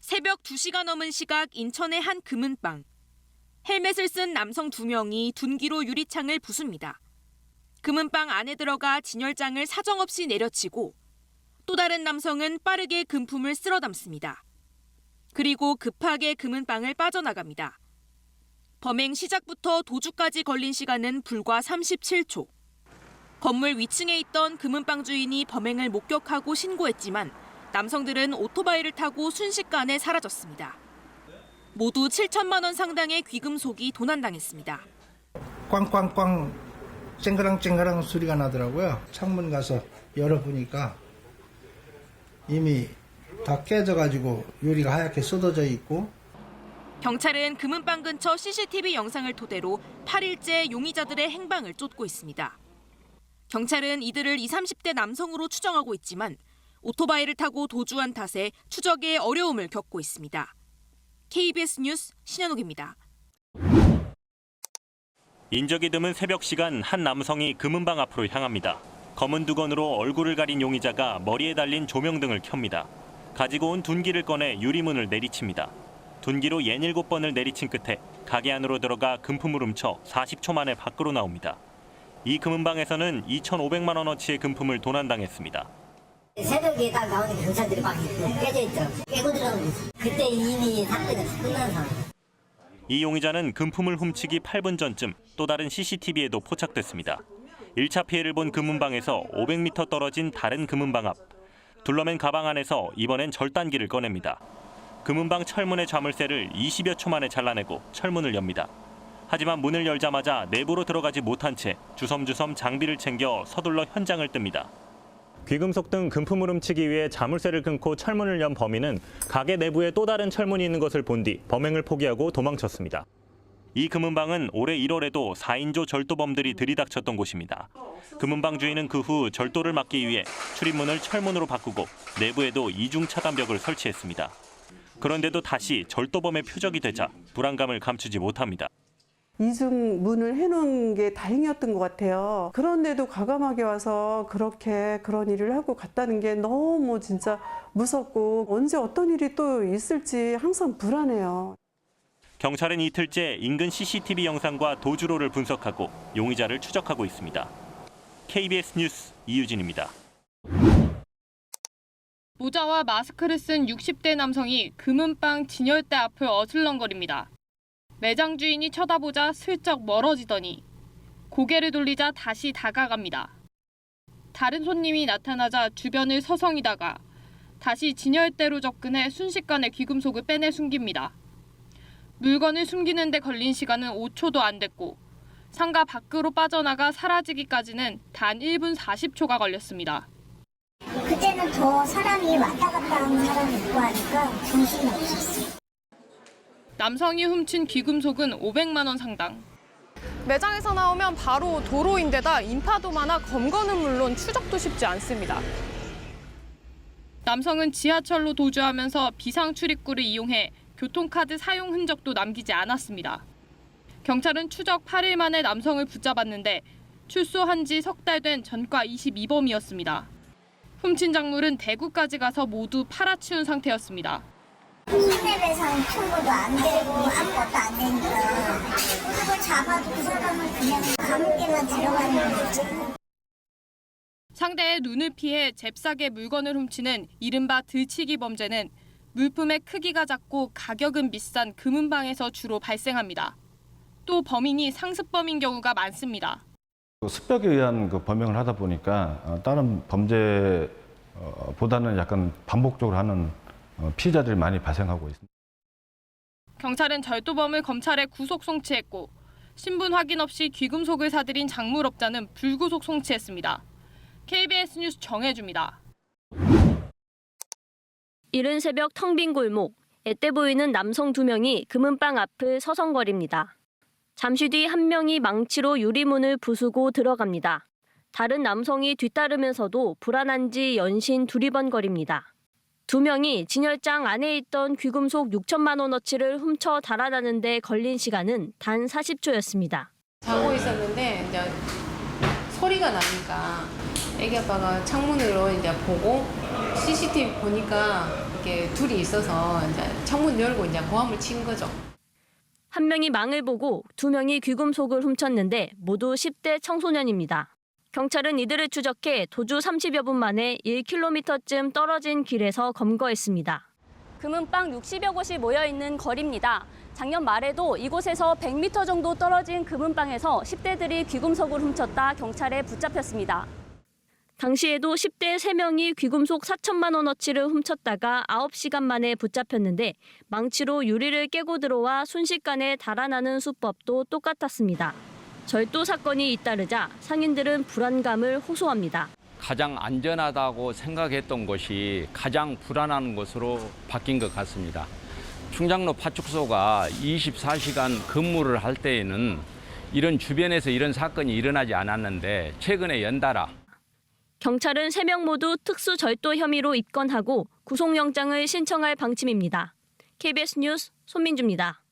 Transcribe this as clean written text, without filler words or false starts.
새벽 2시가 넘은 시각 인천의 한 금은방. 헬멧을 쓴 남성 2명이 둔기로 유리창을 부숩니다. 금은방 안에 들어가 진열장을 사정없이 내려치고 또 다른 남성은 빠르게 금품을 쓸어 담습니다. 그리고 급하게 금은방을 빠져나갑니다. 범행 시작부터 도주까지 걸린 시간은 불과 37초. 건물 위층에 있던 금은방 주인이 범행을 목격하고 신고했지만 남성들은 오토바이를 타고 순식간에 사라졌습니다. 모두 7천만 원 상당의 귀금속이 도난당했습니다. 꽝꽝꽝 쨍그랑쨍그랑 소리가 나더라고요. 창문 가서 열어보니까 이미 다 깨져가지고 유리가 하얗게 쏟아져 있고. 경찰은 금은방 근처 CCTV 영상을 토대로 8일째 용의자들의 행방을 쫓고 있습니다. 경찰은 이들을 20, 30대 남성으로 추정하고 있지만 오토바이를 타고 도주한 탓에 추적에 어려움을 겪고 있습니다. KBS 뉴스 신현옥입니다. 인적이 드문 새벽 시간 한 남성이 금은방 앞으로 향합니다. 검은 두건으로 얼굴을 가린 용의자가 머리에 달린 조명등을 켭니다. 가지고 온 둔기를 꺼내 유리문을 내리칩니다. 둔기로 67번을 내리친 끝에 가게 안으로 들어가 금품을 훔쳐 40초 만에 밖으로 나옵니다. 이 금은방에서는 2,500만 원어치의 금품을 도난당했습니다. 새벽에 딱 나오는 경찰들이 막 깨져 있더라고요. 깨고 들어가는 거지. 그때 이미 사건이 끝난 상황. 이 용의자는 금품을 훔치기 8분 전쯤 또 다른 CCTV에도 포착됐습니다. 1차 피해를 본 금은방에서 500m 떨어진 다른 금은방 앞. 둘러맨 가방 안에서 이번엔 절단기를 꺼냅니다. 금은방 철문의 자물쇠를 20여 초 만에 잘라내고 철문을 엽니다. 하지만 문을 열자마자 내부로 들어가지 못한 채 주섬주섬 장비를 챙겨 서둘러 현장을 뜹니다. 귀금속 등 금품을 훔치기 위해 자물쇠를 끊고 철문을 연 범인은 가게 내부에 또 다른 철문이 있는 것을 본 뒤 범행을 포기하고 도망쳤습니다. 이 금은방은 올해 1월에도 4인조 절도범들이 들이닥쳤던 곳입니다. 금은방 주인은 그 후 절도를 막기 위해 출입문을 철문으로 바꾸고 내부에도 이중 차단벽을 설치했습니다. 그런데도 다시 절도범의 표적이 되자 불안감을 감추지 못합니다. 이중 문을 해놓은 게 다행이었던 것 같아요. 그런데도 과감하게 와서 그런 일을 하고 갔다는 게 너무 진짜 무섭고 언제 어떤 일이 또 있을지 항상 불안해요. 경찰은 이틀째 인근 CCTV 영상과 도주로를 분석하고 용의자를 추적하고 있습니다. KBS 뉴스 이유진입니다. 모자와 마스크를 쓴 60대 남성이 금은방 진열대 앞을 어슬렁거립니다. 매장 주인이 쳐다보자 슬쩍 멀어지더니 고개를 돌리자 다시 다가갑니다. 다른 손님이 나타나자 주변을 서성이다가 다시 진열대로 접근해 순식간에 귀금속을 빼내 숨깁니다. 물건을 숨기는 데 걸린 시간은 5초도 안 됐고 상가 밖으로 빠져나가 사라지기까지는 단 1분 40초가 걸렸습니다. 그때는 더 사람이 왔다 갔다 하는 사람이 있고 하니까 정신이 없었어요. 남성이 훔친 귀금속은 500만 원 상당. 매장에서 나오면 바로 도로인데다 인파도 많아 검거는 물론 추적도 쉽지 않습니다. 남성은 지하철로 도주하면서 비상 출입구를 이용해 교통카드 사용 흔적도 남기지 않았습니다. 경찰은 추적 8일 만에 남성을 붙잡았는데 출소한 지 석 달 된 전과 22범이었습니다. 훔친 작물은 대구까지 가서 모두 팔아치운 상태였습니다. 손해배상 청구도 안 되고 아무것도 안 되니까 그걸 잡아도 그 사람은 그냥 감옥에만 들어가는 거지. 상대의 눈을 피해 잽싸게 물건을 훔치는 이른바 들치기 범죄는 물품의 크기가 작고 가격은 비싼 금은방에서 주로 발생합니다. 또 범인이 상습범인 경우가 많습니다. 습벽에 의한 범행을 하다 보니까 다른 범죄보다는 약간 반복적으로 하는 피해자들이 많이 발생하고 있습니다. 경찰은 절도범을 검찰에 구속 송치했고 신분 확인 없이 귀금속을 사들인 작물업자는 불구속 송치했습니다. KBS 뉴스 정혜주입니다. 이른 새벽 텅 빈 골목, 앳돼 보이는 남성 2명이 금은방 앞을 서성거립니다. 잠시 뒤 한 명이 망치로 유리문을 부수고 들어갑니다. 다른 남성이 뒤따르면서도 불안한지 연신 두리번거립니다. 2명이 진열장 안에 있던 귀금속 6천만 원어치를 훔쳐 달아나는 데 걸린 시간은 단 40초였습니다. 자고 있었는데 이제 소리가 나니까 애기 아빠가 창문으로 이제 보고 CCTV 보니까 이렇게 이렇게 둘이 있어서 이제 창문 열고 이제 고함을 친 거죠. 한 명이 망을 보고 2명이 귀금속을 훔쳤는데 모두 10대 청소년입니다. 경찰은 이들을 추적해 도주 30여 분 만에 1km쯤 떨어진 길에서 검거했습니다. 금은빵 60여 곳이 모여있는 거리입니다. 작년 말에도 이곳에서 100m 정도 떨어진 금은빵에서 10대들이 귀금속을 훔쳤다 경찰에 붙잡혔습니다. 당시에도 10대 3명이 귀금속 4천만 원어치를 훔쳤다가 9시간 만에 붙잡혔는데 망치로 유리를 깨고 들어와 순식간에 달아나는 수법도 똑같았습니다. 절도 사건이 잇따르자 상인들은 불안감을 호소합니다. 가장 안전하다고 생각했던 곳이 가장 불안한 곳으로 바뀐 것 같습니다. 충장로 파출소가 24시간 근무를 할 때에는 이런 주변에서 이런 사건이 일어나지 않았는데 최근에 연달아 경찰은 3명 모두 특수 절도 혐의로 입건하고 구속영장을 신청할 방침입니다. KBS 뉴스 손민주입니다.